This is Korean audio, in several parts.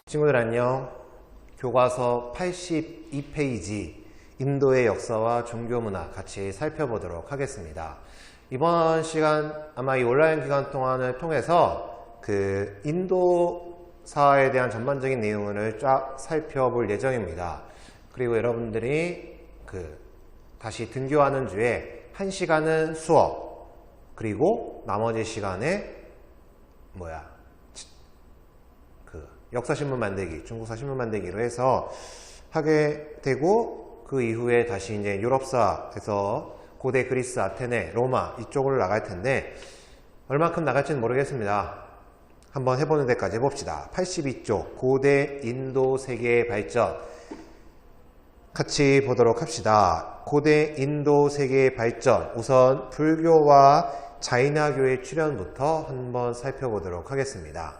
친구들 안녕. 교과서 82페이지 인도의 역사와 종교문화 같이 살펴보도록 하겠습니다. 이번 시간 아마 이 온라인 기간 동안을 통해서 인도사에 대한 전반적인 내용을 쫙 살펴볼 예정입니다. 그리고 여러분들이 다시 등교하는 주에 1시간은 수업, 그리고 나머지 시간에 역사신문 만들기, 중국사 신문 만들기로 해서 하게 되고, 그 이후에 다시 이제 유럽사에서 고대 그리스, 아테네, 로마 이쪽으로 나갈 텐데 얼만큼 나갈지는 모르겠습니다. 한번 해보는 데까지 해봅시다. 82쪽 고대 인도 세계의 발전 같이 보도록 합시다. 고대 인도 세계의 발전, 우선 불교와 자이나교의 출현부터 한번 살펴보도록 하겠습니다.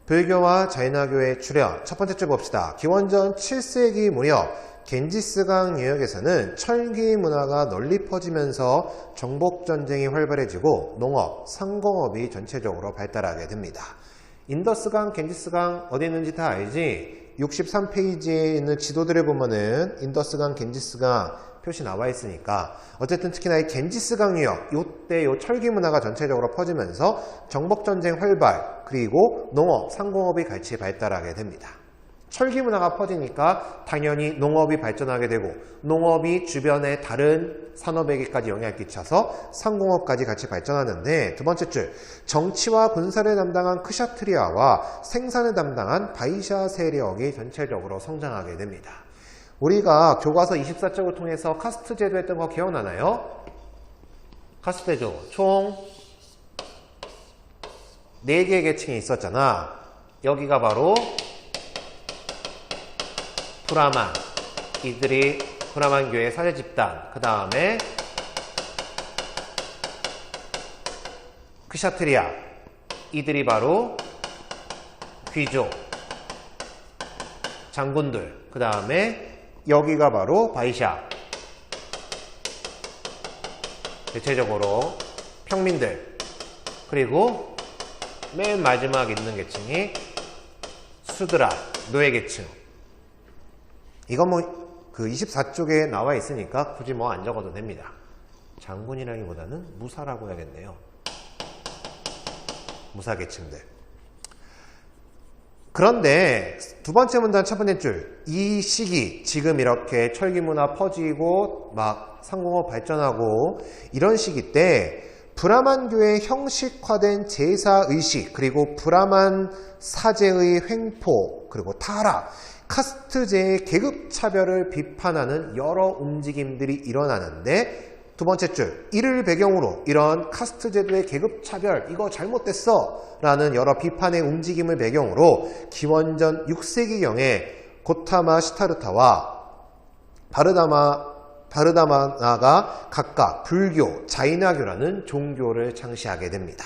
불교와 자이나교의 출현, 첫 번째 줄 봅시다. 기원전 7세기 무렵 겐지스강 유역에서는 철기 문화가 널리 퍼지면서 정복전쟁이 활발해지고 농업, 상공업이 전체적으로 발달하게 됩니다. 인더스강, 겐지스강 어디 있는지 다 알지? 63페이지에 있는 지도들을 보면은 인더스강, 겐지스강 표시 나와 있으니까, 어쨌든 특히나 이 겐지스강 유역, 요때 요 철기 문화가 전체적으로 퍼지면서 정복전쟁 활발, 그리고 농업, 상공업이 같이 발달하게 됩니다. 철기 문화가 퍼지니까 당연히 농업이 발전하게 되고, 농업이 주변의 다른 산업에게까지 영향을 끼쳐서 상공업까지 같이 발전하는데, 두 번째 줄, 정치와 군사를 담당한 크샤트리아와 생산을 담당한 바이샤 세력이 전체적으로 성장하게 됩니다. 우리가 교과서 24쪽을 통해서 카스트 제도 했던 거 기억나나요? 카스트 제도 총 4개의 계층이 있었잖아. 여기가 바로 브라만, 이들이 브라만교의 사제 집단, 그 다음에 크샤트리아, 이들이 바로 귀족, 장군들, 그 다음에 여기가 바로 바이샤, 대체적으로 평민들, 그리고 맨 마지막 있는 계층이 수드라, 노예계층. 이건 그 24쪽에 나와 있으니까 굳이 안 적어도 됩니다. 장군이라기보다는 무사라고 해야겠네요. 무사계층들. 그런데 두 번째 문단 첫 번째 줄, 이 시기, 지금 이렇게 철기문화 퍼지고 막 상공업 발전하고 이런 시기 때 브라만교의 형식화된 제사의식, 그리고 브라만 사제의 횡포, 그리고 타락, 카스트제의 계급차별을 비판하는 여러 움직임들이 일어나는데, 두 번째 줄, 이를 배경으로 이런 카스트 제도의 계급차별, 이거 잘못됐어 라는 여러 비판의 움직임을 배경으로 기원전 6세기경에 고타마 시타르타와 바르다마나가 각각 불교, 자이나교라는 종교를 창시하게 됩니다.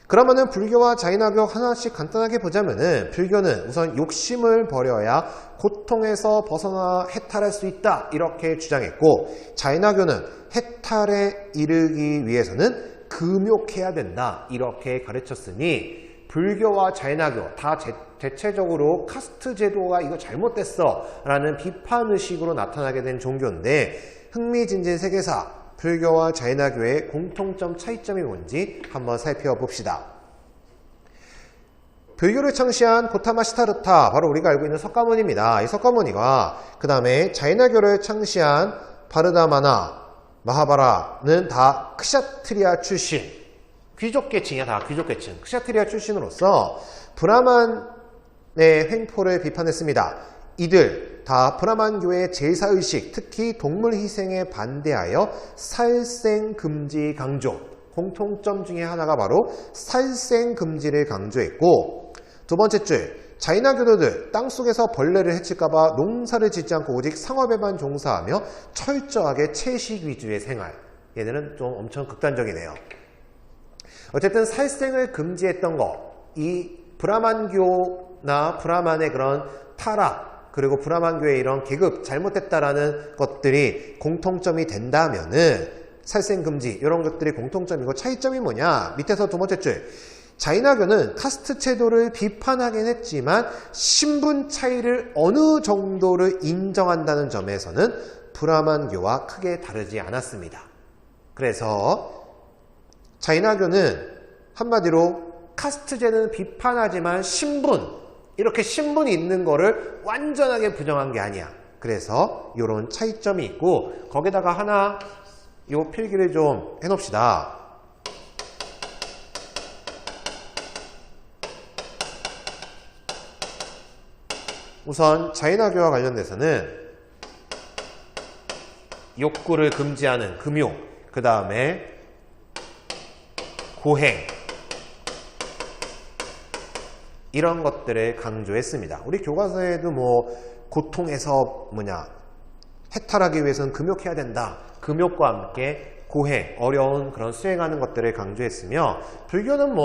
그러면은 불교와 자이나교 하나씩 간단하게 보자면은, 불교는 우선 욕심을 버려야 고통에서 벗어나 해탈할 수 있다 이렇게 주장했고, 자이나교는 해탈에 이르기 위해서는 금욕해야 된다 이렇게 가르쳤으니, 불교와 자이나교 다 대체적으로 카스트 제도가 이거 잘못됐어 라는 비판의식으로 나타나게 된 종교인데, 흥미진진 세계사 불교와 자이나교의 공통점, 차이점이 뭔지 한번 살펴봅시다. 불교를 창시한 고타마 시타르타, 바로 우리가 알고 있는 석가모니입니다. 이 석가모니가 그 다음에 자이나교를 창시한 바르다마나, 마하바라는 다 크샤트리아 출신, 귀족계층이야. 다 귀족계층, 크샤트리아 출신으로서 브라만의 횡포를 비판했습니다. 이들 다 브라만교의 제사의식, 특히 동물 희생에 반대하여 살생금지 강조, 공통점 중에 하나가 바로 살생금지를 강조했고, 두 번째 줄, 자이나교도들 땅속에서 벌레를 해칠까봐 농사를 짓지 않고 오직 상업에만 종사하며 철저하게 채식 위주의 생활. 얘네는 좀 엄청 극단적이네요. 어쨌든 살생을 금지했던 거, 이 브라만교나 브라만의 그런 타락, 그리고 브라만교의 이런 계급 잘못됐다라는 것들이 공통점이 된다면은 살생금지 이런 것들이 공통점이고, 차이점이 뭐냐? 밑에서 두 번째 줄, 자이나교는 카스트 제도를 비판하긴 했지만 신분 차이를 어느 정도를 인정한다는 점에서는 브라만교와 크게 다르지 않았습니다. 그래서 자이나교는 한마디로 카스트제는 비판하지만 이렇게 신분이 있는 거를 완전하게 부정한 게 아니야. 그래서 이런 차이점이 있고, 거기다가 하나 요 필기를 좀 해놓읍시다. 우선 자이나교와 관련돼서는 욕구를 금지하는 금욕, 그 다음에 고행, 이런 것들을 강조했습니다. 우리 교과서에도 고통에서 해탈하기 위해서는 금욕해야 된다. 금욕과 함께 고행, 어려운 그런 수행하는 것들을 강조했으며, 불교는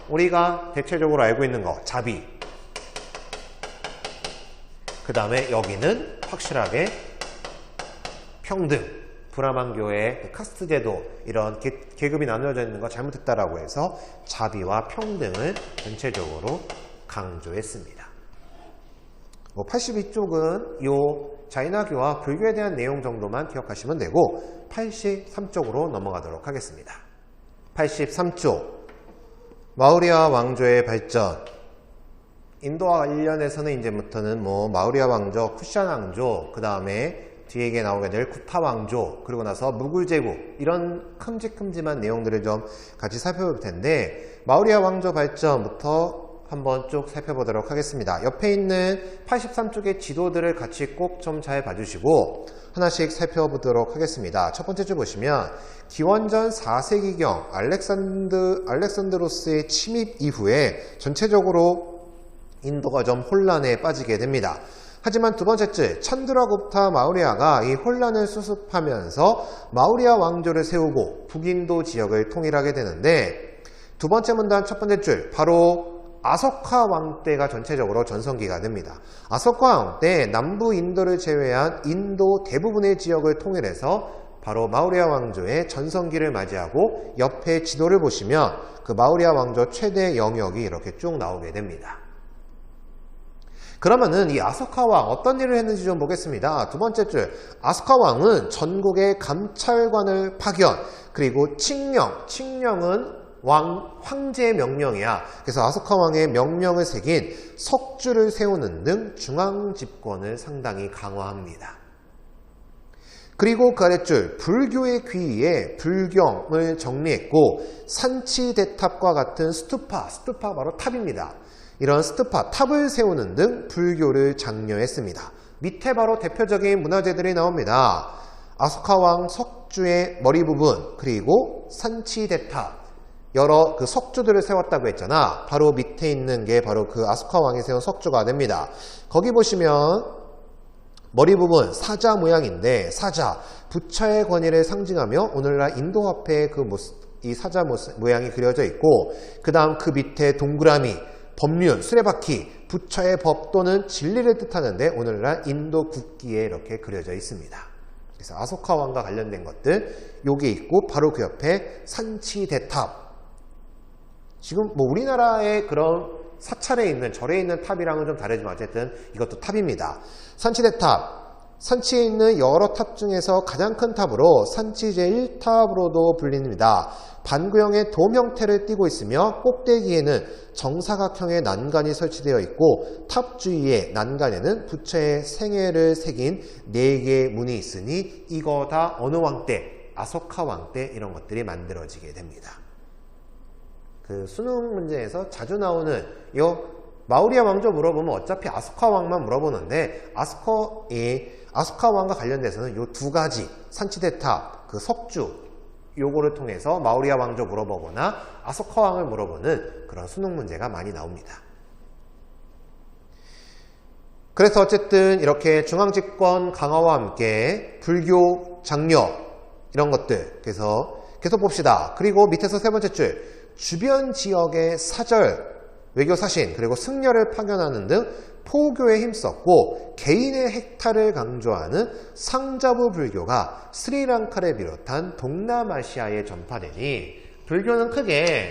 우리가 대체적으로 알고 있는 거, 자비. 그 다음에 여기는 확실하게 평등. 브라만교의 카스트 제도, 이런 계급이 나누어져 있는 거 잘못했다라고 해서 자비와 평등을 전체적으로 강조했습니다. 82쪽은 요 자이나교와 불교에 대한 내용 정도만 기억하시면 되고, 83쪽으로 넘어가도록 하겠습니다. 83쪽 마우리아 왕조의 발전. 인도와 관련해서는 이제부터는 마우리아 왕조, 쿠샨 왕조, 그 다음에 뒤에 나오게 될 쿠타 왕조, 그리고 나서 무굴 제국, 이런 큼직큼직한 내용들을 좀 같이 살펴볼 텐데, 마우리아 왕조 발전부터 한번 쭉 살펴보도록 하겠습니다. 옆에 있는 83쪽의 지도들을 같이 꼭 좀 잘 봐주시고 하나씩 살펴보도록 하겠습니다. 첫 번째 줄 보시면 기원전 4세기경 알렉산드로스의 침입 이후에 전체적으로 인도가 좀 혼란에 빠지게 됩니다. 하지만 두 번째 줄 찬드라굽타 마우리아가 이 혼란을 수습하면서 마우리아 왕조를 세우고 북인도 지역을 통일하게 되는데, 두 번째 문단 첫 번째 줄 바로 아소카 왕 때가 전체적으로 전성기가 됩니다. 아소카 왕 때 남부 인도를 제외한 인도 대부분의 지역을 통일해서 바로 마우리아 왕조의 전성기를 맞이하고, 옆에 지도를 보시면 그 마우리아 왕조 최대 영역이 이렇게 쭉 나오게 됩니다. 그러면은 이 아소카 왕 어떤 일을 했는지 좀 보겠습니다. 두 번째 줄 아소카 왕은 전국의 감찰관을 파견, 그리고 칙령은 황제의 명령이야. 그래서 아소카 왕의 명령을 새긴 석주를 세우는 등 중앙 집권을 상당히 강화합니다. 그리고 그 아랫줄 불교의 귀위에 불경을 정리했고, 산치대탑과 같은 스투파 바로 탑입니다. 이런 스투파, 탑을 세우는 등 불교를 장려했습니다. 밑에 바로 대표적인 문화재들이 나옵니다. 아소카 왕 석주의 머리 부분, 그리고 산치대탑, 여러 그 석주들을 세웠다고 했잖아. 바로 밑에 있는 게 바로 그 아소카 왕이 세운 석주가 됩니다. 거기 보시면 머리 부분 사자 모양인데, 사자, 부처의 권위를 상징하며 오늘날 인도 화폐에 이 사자 모양이 그려져 있고, 그 다음 그 밑에 동그라미, 법륜, 수레바퀴, 부처의 법 또는 진리를 뜻하는데 오늘날 인도 국기에 이렇게 그려져 있습니다. 그래서 아소카 왕과 관련된 것들 요게 있고, 바로 그 옆에 산치대탑. 지금 우리나라의 그런 사찰에 있는 절에 있는 탑이랑은 좀 다르지만 어쨌든 이것도 탑입니다. 산치대탑. 산치에 있는 여러 탑 중에서 가장 큰 탑으로 산치 제1탑으로도 불립니다. 반구형의 돔 형태를 띠고 있으며 꼭대기에는 정사각형의 난간이 설치되어 있고, 탑 주위의 난간에는 부처의 생애를 새긴 4개의 문이 있으니 이거 다 어느 왕 때? 아소카 왕 때 이런 것들이 만들어지게 됩니다. 그 수능 문제에서 자주 나오는 요 마우리아 왕조 물어보면 어차피 아소카 왕만 물어보는데, 아소카 왕과 관련돼서는 요 두 가지 산치대탑, 그 석주, 요거를 통해서 마우리아 왕조 물어보거나 아소카 왕을 물어보는 그런 수능 문제가 많이 나옵니다. 그래서 어쨌든 이렇게 중앙집권 강화와 함께 불교 장려, 이런 것들 그래서 계속 봅시다. 그리고 밑에서 세 번째 줄 주변 지역의 사절, 외교 사신, 그리고 승려를 파견하는 등 포교에 힘썼고, 개인의 획탈을 강조하는 상자부 불교가 스리랑카를 비롯한 동남아시아에 전파되니, 불교는 크게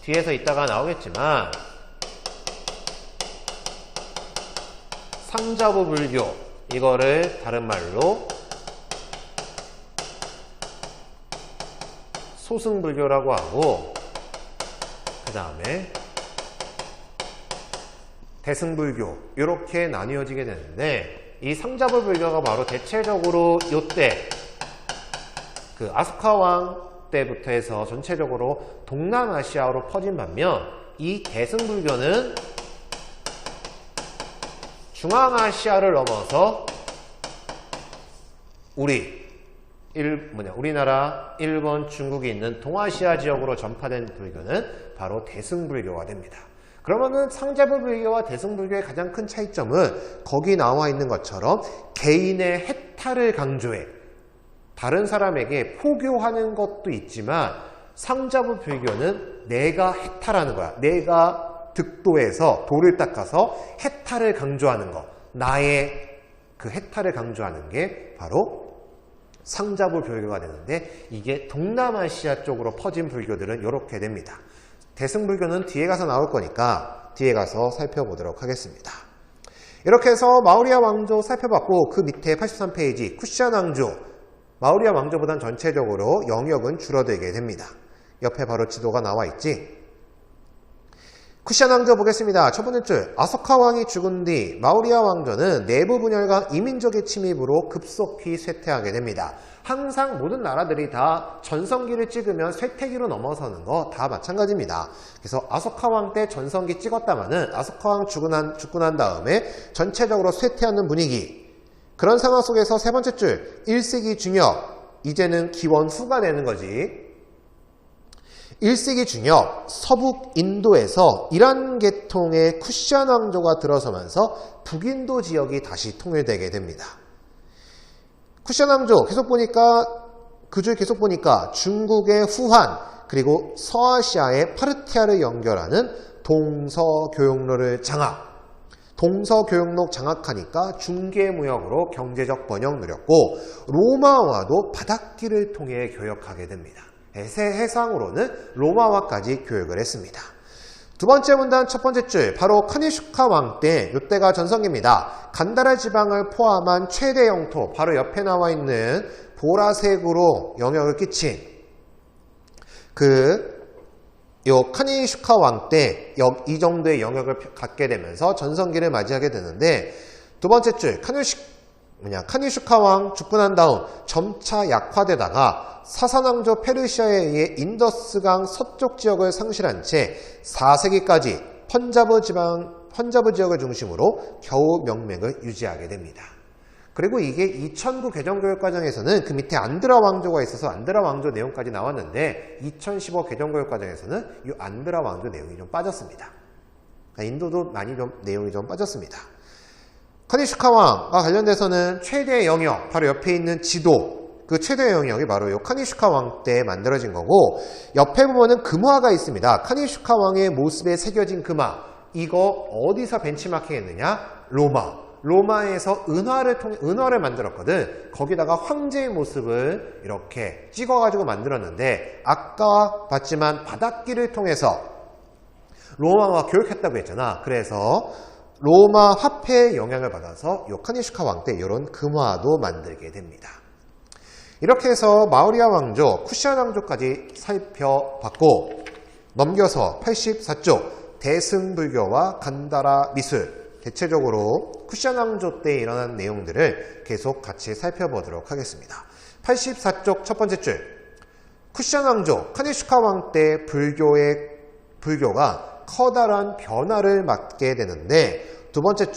뒤에서 이따가 나오겠지만 상자부 불교, 이거를 다른 말로 소승불교라고 하고, 그 다음에 대승불교, 이렇게 나뉘어지게 되는데, 이 상자부 불교가 바로 대체적으로 요때 그 아소카 왕 때부터 해서 전체적으로 동남아시아로 퍼진 반면, 이 대승불교는 중앙아시아를 넘어서 우리나라, 일본, 중국이 있는 동아시아 지역으로 전파된 불교는 바로 대승불교가 됩니다. 그러면은 상자부 불교와 대승불교의 가장 큰 차이점은 거기 나와 있는 것처럼 개인의 해탈을 강조해 다른 사람에게 포교하는 것도 있지만, 상자부 불교는 내가 해탈하는 거야. 내가 득도해서 돌을 닦아서 해탈을 강조하는 거, 나의 그 해탈을 강조하는 게 바로 상자부 불교가 되는데, 이게 동남아시아 쪽으로 퍼진 불교들은 이렇게 됩니다. 대승불교는 뒤에 가서 나올 거니까 뒤에 가서 살펴보도록 하겠습니다. 이렇게 해서 마우리아 왕조 살펴봤고, 그 밑에 83페이지 쿠시안 왕조, 마우리아 왕조보단 전체적으로 영역은 줄어들게 됩니다. 옆에 바로 지도가 나와 있지. 쿠시안 왕조 보겠습니다. 첫 번째 줄, 아소카 왕이 죽은 뒤 마우리아 왕조는 내부 분열과 이민족의 침입으로 급속히 쇠퇴하게 됩니다. 항상 모든 나라들이 다 전성기를 찍으면 쇠퇴기로 넘어서는 거 다 마찬가지입니다. 그래서 아소카 왕 때 전성기 찍었다마는 아소카 왕 죽고 난 다음에 전체적으로 쇠퇴하는 분위기. 그런 상황 속에서 세 번째 줄, 1세기 중엽, 이제는 기원 후가 되는 거지. 1세기 중엽, 서북 인도에서 이란 계통의 쿠시안 왕조가 들어서면서 북인도 지역이 다시 통일되게 됩니다. 쿠시안 왕조 계속 보니까, 그 줄 계속 보니까 중국의 후한, 그리고 서아시아의 파르티아를 연결하는 동서교역로를 장악. 동서교역로 장악하니까 중개무역으로 경제적 번영 누렸고, 로마와도 바닷길을 통해 교역하게 됩니다. 해상으로는 로마와까지 교역을 했습니다. 두 번째 문단 첫 번째 줄, 바로 카니슈카 왕 때, 이때가 전성기입니다. 간다라 지방을 포함한 최대 영토, 바로 옆에 나와 있는 보라색으로 영역을 끼친 카니슈카 왕 때 이 정도의 영역을 갖게 되면서 전성기를 맞이하게 되는데, 두 번째 줄, 카니슈카 왕 죽고 난 다음 점차 약화되다가 사산왕조 페르시아에 의해 인더스강 서쪽 지역을 상실한 채 4세기까지 펀자브 지역을 중심으로 겨우 명맥을 유지하게 됩니다. 그리고 이게 2009 개정교육과정에서는 그 밑에 안드라 왕조가 있어서 안드라 왕조 내용까지 나왔는데, 2015 개정교육과정에서는 이 안드라 왕조 내용이 좀 빠졌습니다. 인도도 많이 내용이 좀 빠졌습니다. 카니슈카 왕과 관련돼서는 최대 영역, 바로 옆에 있는 지도, 그 최대 영역이 바로 이 카니슈카 왕 때 만들어진 거고, 옆에 보면은 금화가 있습니다. 카니슈카 왕의 모습에 새겨진 금화. 이거 어디서 벤치마킹 했느냐? 로마에서 은화를 만들었거든. 거기다가 황제의 모습을 이렇게 찍어가지고 만들었는데, 아까 봤지만 바닷길을 통해서 로마와 교역했다고 했잖아. 그래서 로마 화폐의 영향을 받아서 이 카니슈카 왕 때 이런 금화도 만들게 됩니다. 이렇게 해서 마우리아 왕조, 쿠시안 왕조까지 살펴봤고, 넘겨서 84쪽 대승불교와 간다라 미술, 대체적으로 쿠시안 왕조 때 일어난 내용들을 계속 같이 살펴보도록 하겠습니다. 84쪽 첫 번째 줄, 쿠시안 왕조, 카니슈카 왕 때 불교가 커다란 변화를 맞게 되는데, 첫 번째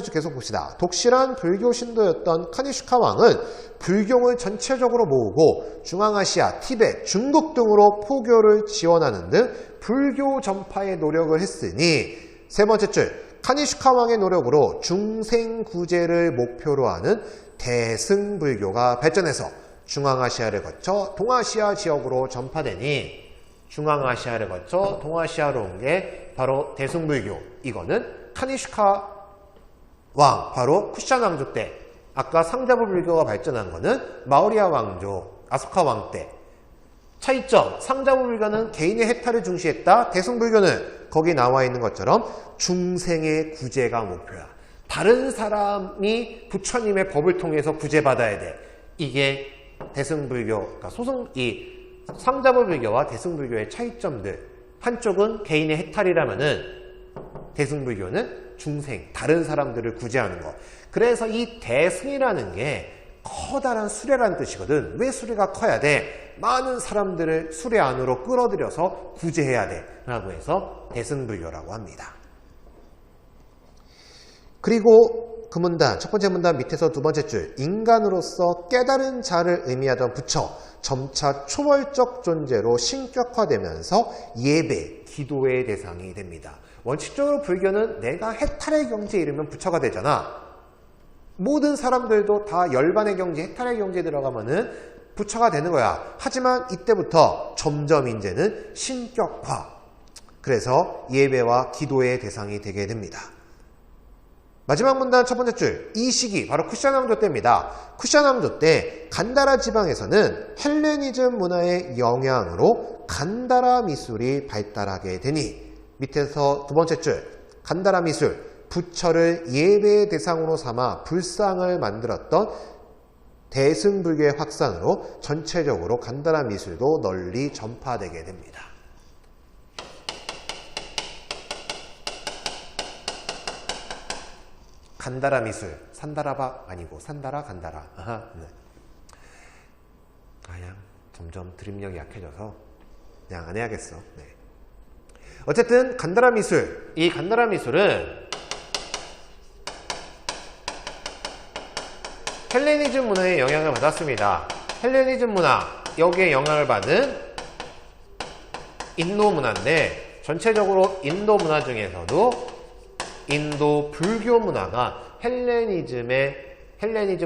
줄 계속 봅시다. 독실한 불교 신도였던 카니슈카 왕은 불교를 전체적으로 모으고 중앙아시아, 티베트, 중국 등으로 포교를 지원하는 등 불교 전파에 노력을 했으니, 세 번째 줄, 카니슈카 왕의 노력으로 중생구제를 목표로 하는 대승불교가 발전해서 중앙아시아를 거쳐 동아시아 지역으로 전파되니, 중앙아시아를 거쳐 동아시아로 온 게 바로 대승불교. 이거는 카니슈카 왕, 바로 쿠시안 왕조 때, 아까 상자부 불교가 발전한 거는 마우리아 왕조, 아소카 왕 때, 차이점, 상자부 불교는 개인의 해탈을 중시했다. 대승불교는 거기 나와 있는 것처럼 중생의 구제가 목표야. 다른 사람이 부처님의 법을 통해서 구제받아야 돼. 이게 대승불교, 그러니까 이 상자부 불교와 대승불교의 차이점들. 한쪽은 개인의 해탈이라면은 대승불교는 중생, 다른 사람들을 구제하는 것. 그래서 이 대승이라는 게 커다란 수레라는 뜻이거든. 왜 수레가 커야 돼? 많은 사람들을 수레 안으로 끌어들여서 구제해야 돼 라고 해서 대승불교라고 합니다. 그리고 그 문단, 첫 번째 문단 밑에서 두 번째 줄, 인간으로서 깨달은 자를 의미하던 부처, 점차 초월적 존재로 신격화되면서 예배, 기도의 대상이 됩니다. 원칙적으로 불교는 내가 해탈의 경지에 이르면 부처가 되잖아. 모든 사람들도 다 열반의 경지, 해탈의 경지에 들어가면은 부처가 되는 거야. 하지만 이때부터 점점 이제는 신격화. 그래서 예배와 기도의 대상이 되게 됩니다. 마지막 문단 첫 번째 줄, 이 시기 바로 쿠샤나 왕조 때입니다. 쿠샤나 왕조 때 간다라 지방에서는 헬레니즘 문화의 영향으로 간다라 미술이 발달하게 되니 밑에서 두 번째 줄, 간다라 미술, 부처를 예배의 대상으로 삼아 불상을 만들었던 대승불교의 확산으로 전체적으로 간다라 미술도 널리 전파되게 됩니다. 간다라 미술, 산다라바 아니고 산다라 간다라. 네. 그냥 점점 드립력이 약해져서 그냥 안 해야겠어. 네. 어쨌든 간다라 미술, 이 간다라 미술은 헬레니즘 문화의 영향을 받았습니다. 헬레니즘 문화, 여기에 영향을 받은 인도 문화인데 전체적으로 인도 문화 중에서도 인도 불교 문화가 헬레니즘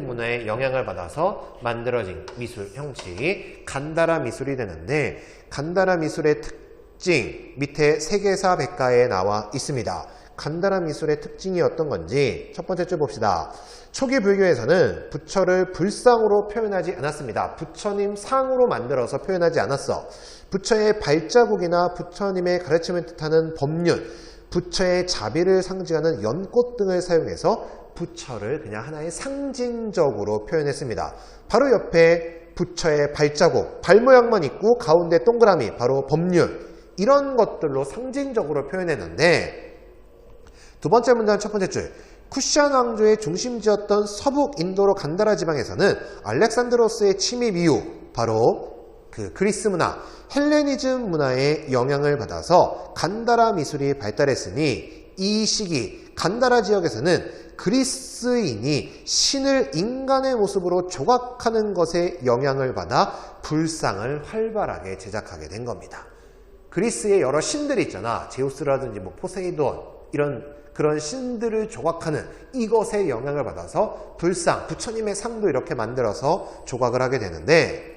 문화의 영향을 받아서 만들어진 미술 형식이 간다라 미술이 되는데, 간다라 미술의 특징 밑에 세계사 백과에 나와 있습니다. 간다라 미술의 특징이 어떤 건지 첫 번째 줄 봅시다. 초기 불교에서는 부처를 불상으로 표현하지 않았습니다. 부처님 상으로 만들어서 표현하지 않았어. 부처의 발자국이나 부처님의 가르침을 뜻하는 법륜, 부처의 자비를 상징하는 연꽃 등을 사용해서 부처를 그냥 하나의 상징적으로 표현했습니다. 바로 옆에 부처의 발자국, 발 모양만 있고 가운데 동그라미, 바로 법륜, 이런 것들로 상징적으로 표현했는데, 두 번째 문장 첫 번째 줄, 쿠시안 왕조의 중심지였던 서북 인도로 간다라 지방에서는 알렉산드로스의 침입 이후 바로 그 그리스 문화, 헬레니즘 문화의 영향을 받아서 간다라 미술이 발달했으니, 이 시기 간다라 지역에서는 그리스인이 신을 인간의 모습으로 조각하는 것에 영향을 받아 불상을 활발하게 제작하게 된 겁니다. 그리스에 여러 신들이 있잖아. 제우스라든지 뭐 포세이돈, 이런 그런 신들을 조각하는 이것에 영향을 받아서 불상, 부처님의 상도 이렇게 만들어서 조각을 하게 되는데,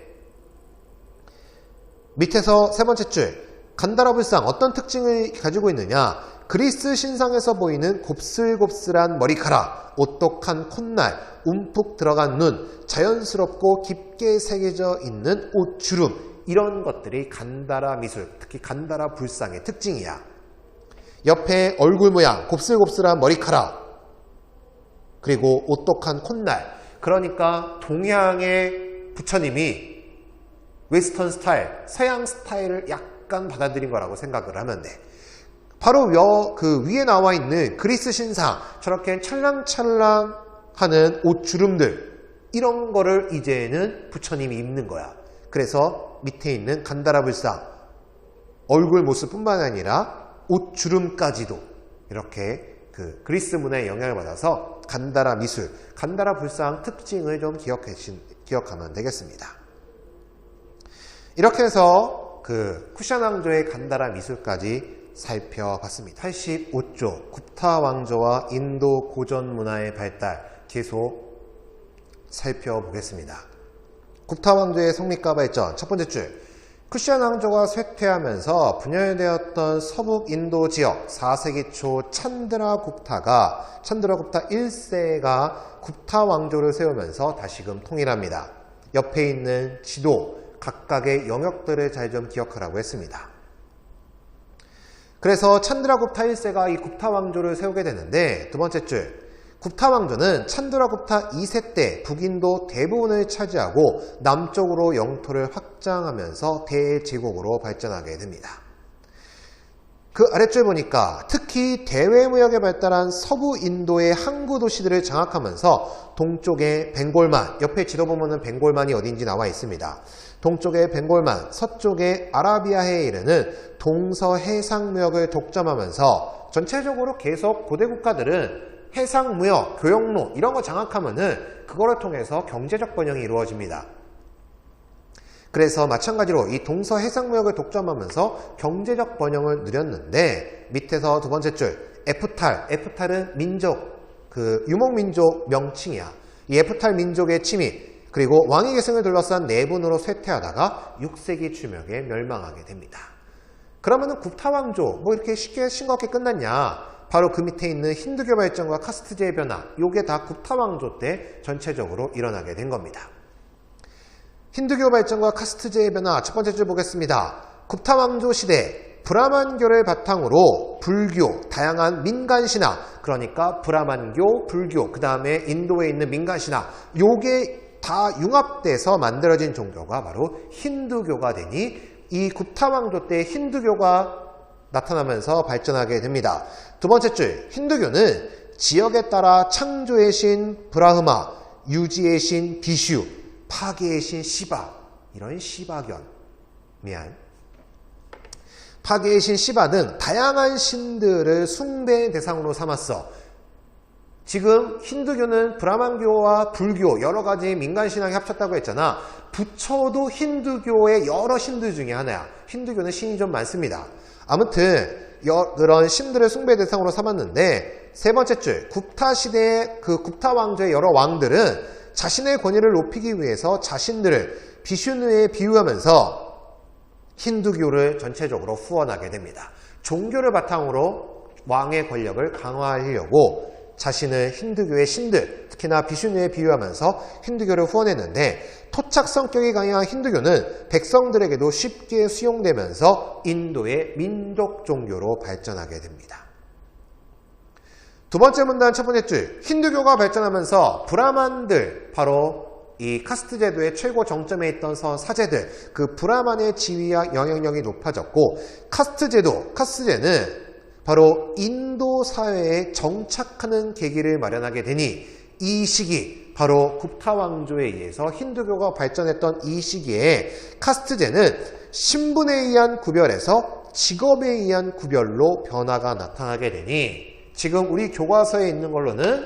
밑에서 세 번째 줄, 간다라 불상 어떤 특징을 가지고 있느냐? 그리스 신상에서 보이는 곱슬곱슬한 머리카락, 오똑한 콧날, 움푹 들어간 눈, 자연스럽고 깊게 새겨져 있는 옷주름, 이런 것들이 간다라 미술, 특히 간다라 불상의 특징이야. 옆에 얼굴 모양, 곱슬곱슬한 머리카락, 그리고 오똑한 콧날. 그러니까 동양의 부처님이 웨스턴 스타일, 서양 스타일을 약간 받아들인 거라고 생각을 하면 돼. 바로 그 위에 나와 있는 그리스 신상, 저렇게 찰랑찰랑하는 옷주름들, 이런 거를 이제는 부처님이 입는 거야. 그래서 밑에 있는 간다라 불상, 얼굴 모습뿐만 아니라 옷주름까지도 이렇게 그 그리스 문화의 영향을 받아서 간다라 미술, 간다라 불상 특징을 좀 기억하면 되겠습니다. 이렇게 해서 그 쿠샤나 왕조의 간다라 미술까지 살펴봤습니다. 85조 굽타 왕조와 인도 고전 문화의 발달 계속 살펴보겠습니다. 굽타 왕조의 성립과 발전 첫 번째 줄, 쿠시안 왕조가 쇠퇴하면서 분열되었던 서북 인도 지역 4세기 초 찬드라굽타 1세가 굽타 왕조를 세우면서 다시금 통일합니다. 옆에 있는 지도, 각각의 영역들을 잘 좀 기억하라고 했습니다. 그래서 찬드라굽타 1세가 이 굽타 왕조를 세우게 되는데, 두 번째 줄, 굽타 왕조는 찬드라굽타 2세 때 북인도 대부분을 차지하고 남쪽으로 영토를 확장하면서 대제국으로 발전하게 됩니다. 그 아래줄 보니까 특히 대외무역에 발달한 서부 인도의 항구 도시들을 장악하면서 동쪽의 벵골만, 옆에 지도 보면은 벵골만이 어딘지 나와 있습니다. 동쪽의 벵골만, 서쪽의 아라비아해에 이르는 동서해상무역을 독점하면서 전체적으로 계속 고대 국가들은 해상무역, 교역로 이런 거 장악하면은 그거를 통해서 경제적 번영이 이루어집니다. 그래서 마찬가지로 이 동서해상무역을 독점하면서 경제적 번영을 누렸는데, 밑에서 두 번째 줄 에프탈은 민족, 그 유목민족 명칭이야. 이 에프탈 민족의 침입, 그리고 왕위 계승을 둘러싼 내분으로 쇠퇴하다가 6세기 추명에 멸망하게 됩니다. 그러면은 굽타 왕조 뭐 이렇게 쉽게 싱겁게 끝났냐? 바로 그 밑에 있는 힌두교 발전과 카스트제의 변화, 요게 다 굽타 왕조 때 전체적으로 일어나게 된 겁니다. 힌두교 발전과 카스트제의 변화, 첫 번째 줄 보겠습니다. 굽타 왕조 시대 브라만교를 바탕으로 불교, 다양한 민간신화, 그러니까 브라만교, 불교, 그 다음에 인도에 있는 민간신화, 요게 다 융합돼서 만들어진 종교가 바로 힌두교가 되니, 이 굽타 왕조 때 힌두교가 나타나면서 발전하게 됩니다. 두 번째 줄, 힌두교는 지역에 따라 창조의 신 브라흐마, 유지의 신 비슈, 파괴의 신 시바, 이런 시바견, 파괴의 신 시바 등 다양한 신들을 숭배 대상으로 삼았어. 지금 힌두교는 브라만교와 불교 여러 가지 민간신앙이 합쳤다고 했잖아. 부처도 힌두교의 여러 신들 중에 하나야. 힌두교는 신이 좀 많습니다. 아무튼 그런 신들을 숭배 대상으로 삼았는데, 세 번째 줄, 굽타 시대의 그 굽타 왕조의 여러 왕들은 자신의 권위를 높이기 위해서 자신들을 비슈누에 비유하면서 힌두교를 전체적으로 후원하게 됩니다. 종교를 바탕으로 왕의 권력을 강화하려고 자신을 힌두교의 신들, 특히나 비슈누에 비유하면서 힌두교를 후원했는데, 토착 성격이 강한 힌두교는 백성들에게도 쉽게 수용되면서 인도의 민족 종교로 발전하게 됩니다. 두 번째 문단 첫 번째 줄, 힌두교가 발전하면서 브라만들, 바로 이 카스트 제도의 최고 정점에 있던 사제들, 그 브라만의 지위와 영향력이 높아졌고, 카스트제는 바로 인도 사회에 정착하는 계기를 마련하게 되니, 이 시기, 바로 굽타 왕조에 의해서 힌두교가 발전했던 이 시기에 카스트제는 신분에 의한 구별에서 직업에 의한 구별로 변화가 나타나게 되니, 지금 우리 교과서에 있는 걸로는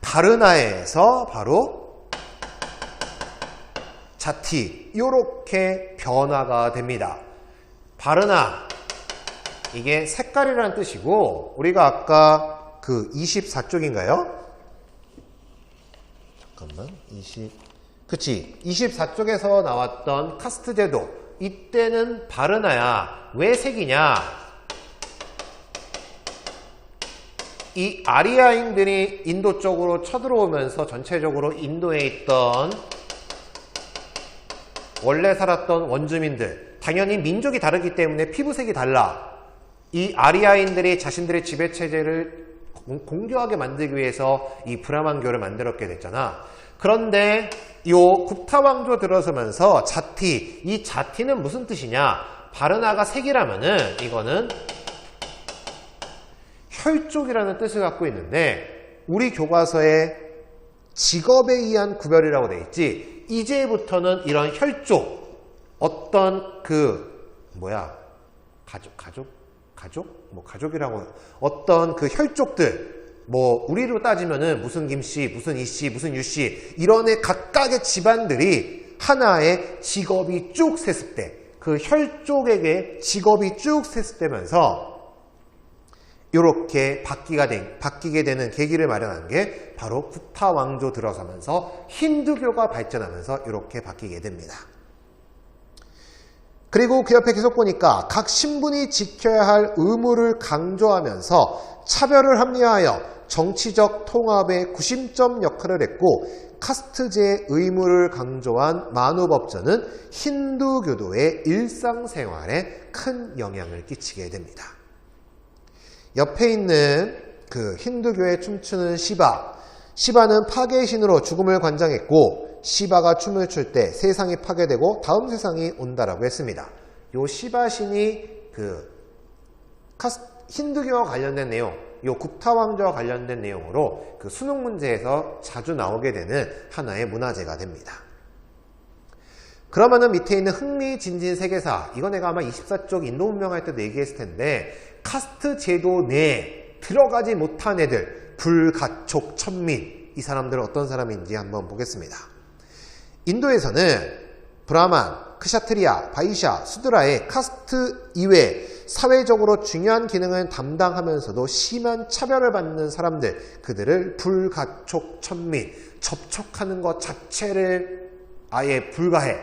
바르나에서 바로 자티, 이렇게 변화가 됩니다. 바르나, 이게 색깔이라는 뜻이고, 우리가 아까 그 24쪽인가요? 잠깐만, 24쪽에서 나왔던 카스트 제도, 이때는 바르나야. 왜 색이냐? 이 아리아인들이 인도 쪽으로 쳐들어오면서 전체적으로 인도에 있던 원래 살았던 원주민들, 당연히 민족이 다르기 때문에 피부색이 달라. 이 아리아인들이 자신들의 지배체제를 공교하게 만들기 위해서 이 브라만교를 만들었게 됐잖아. 그런데 요 굽타 왕조 들어서면서 자티, 이 자티는 무슨 뜻이냐? 바르나가 색이라면은 이거는 혈족이라는 뜻을 갖고 있는데, 우리 교과서에 직업에 의한 구별이라고 돼 있지, 이제부터는 이런 혈족, 어떤 가족이라고, 어떤 그 혈족들, 우리로 따지면은 무슨 김씨, 무슨 이씨, 무슨 유씨, 이런 각각의 집안들이 하나의 직업이 쭉 세습돼. 그 혈족에게 직업이 쭉 세습되면서 이렇게 바뀌게 되는 계기를 마련한 게 바로 굽타 왕조 들어서면서 힌두교가 발전하면서 이렇게 바뀌게 됩니다. 그리고 그 옆에 계속 보니까 각 신분이 지켜야 할 의무를 강조하면서 차별을 합리화하여 정치적 통합의 구심점 역할을 했고 카스트제의 의무를 강조한 만우법전은 힌두교도의 일상생활에 큰 영향을 끼치게 됩니다. 옆에 있는 그 힌두교의 춤추는 시바. 시바는 파괴의 신으로 죽음을 관장했고 시바가 춤을 출 때 세상이 파괴되고 다음 세상이 온다라고 했습니다. 요 시바 신이 그 힌두교와 관련된 내용, 요 굽타 왕조와 관련된 내용으로 그 수능 문제에서 자주 나오게 되는 하나의 문화재가 됩니다. 그러면은 밑에 있는 흥미진진 세계사, 이거 내가 아마 24쪽 인도 문명 할 때도 얘기했을 텐데 카스트 제도 내에 들어가지 못한 애들, 불가촉 천민, 이 사람들은 어떤 사람인지 한번 보겠습니다. 인도에서는 브라만, 크샤트리아, 바이샤, 수드라의 카스트 이외에 사회적으로 중요한 기능을 담당하면서도 심한 차별을 받는 사람들, 그들을 불가촉 천민, 접촉하는 것 자체를 아예 불가해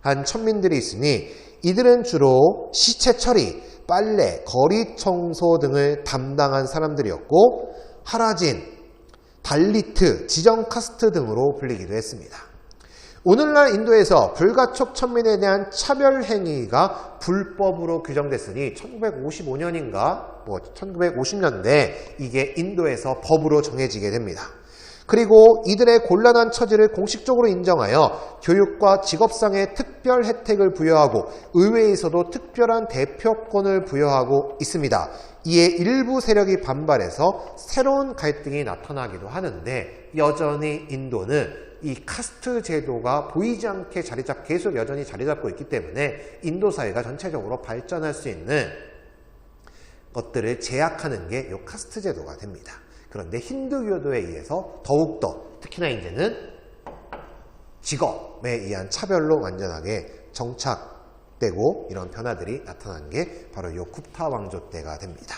한 천민들이 있으니 이들은 주로 시체 처리, 빨래, 거리 청소 등을 담당한 사람들이었고 하라진, 달리트, 지정 카스트 등으로 불리기도 했습니다. 오늘날 인도에서 불가촉 천민에 대한 차별 행위가 불법으로 규정됐으니 1955년인가 1950년대 이게 인도에서 법으로 정해지게 됩니다. 그리고 이들의 곤란한 처지를 공식적으로 인정하여 교육과 직업상의 특별 혜택을 부여하고 의회에서도 특별한 대표권을 부여하고 있습니다. 이에 일부 세력이 반발해서 새로운 갈등이 나타나기도 하는데 여전히 인도는 이 카스트 제도가 보이지 않게 계속 여전히 자리 잡고 있기 때문에 인도 사회가 전체적으로 발전할 수 있는 것들을 제약하는 게 이 카스트 제도가 됩니다. 그런데 힌두교도에 의해서 더욱더 특히나 이제는 직업에 의한 차별로 완전하게 정착되고 이런 변화들이 나타난 게 바로 이 굽타 왕조 때가 됩니다.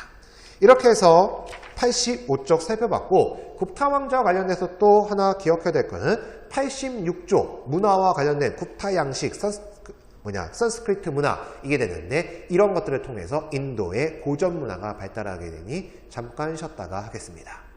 이렇게 해서 85쪽 살펴봤고 굽타 왕조와 관련해서 또 하나 기억해야 될 거는 86조 문화와 관련된 굽타 양식, 산스크리트 문화 이게 되는데 이런 것들을 통해서 인도의 고전 문화가 발달하게 되니 잠깐 쉬었다가 하겠습니다.